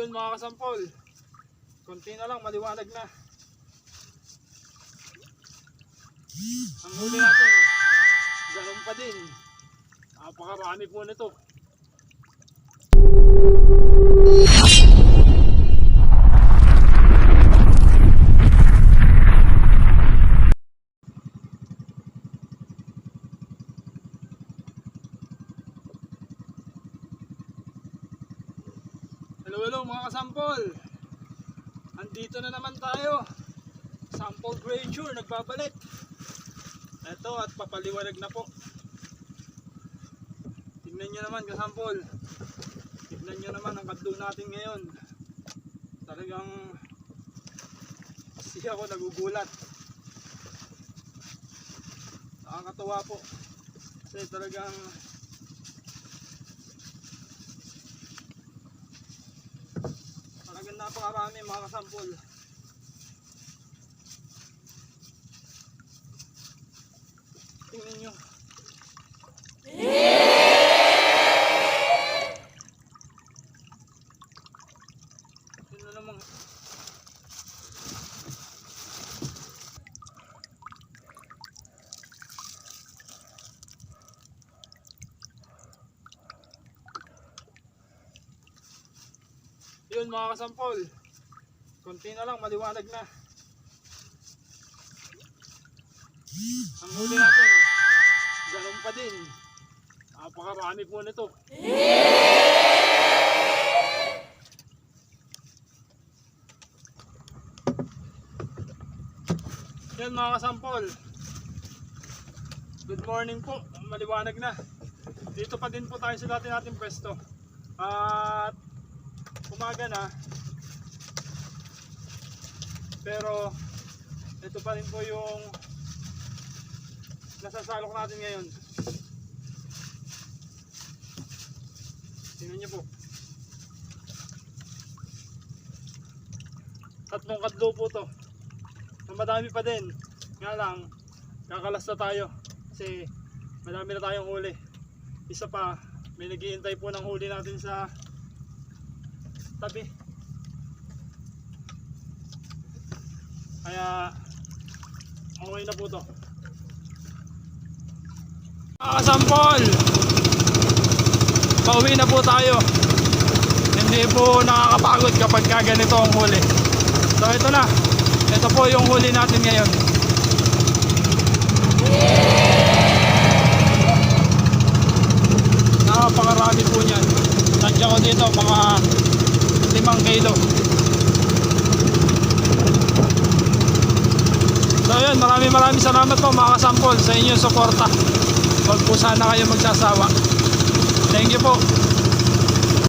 Yun mga kasampol, konti na lang, maliwanag na. Ang huli natin, ganun pa din. Napakarami po nito. Hello mga kasampol, andito na naman tayo. Sample Creature nagbabalik. Eto at papaliwanag na po. Tignan nyo naman kasampol, tignan nyo naman ang kadlo natin ngayon. Talagang siya ako nagugulat. Nakakatawa po kasi talagang napakarami mga kasampol. Tingnan nyo. Tingnan naman. Yun mga kasampol, konti na lang, maliwanag na. Ang huli natin, ganun pa din. Napakarami po nito. Yun mga kasampol, good morning po, maliwanag na. Dito pa din po tayo sa dati nating pwesto. At umaga na, pero ito pa rin po yung nasasalok natin ngayon. Tingnan nyo po, tatlong kadlo po to. Madami pa din, nga lang kakalas na tayo kasi madami na tayong huli. Isa pa, may naghihintay po ng huli natin sa tabi. Kaya okay na po to. Mga kasampol, pauwi na po tayo. Hindi po nakakapagod kapag ganito ang huli. So ito na, ito po yung huli natin ngayon. Napakarami po niyan. Tansya ko dito mga 5 kilo. So yun, maraming salamat po mga kasampol sa inyong suporta. Huwag po sana kayo magsasawa. Thank you po.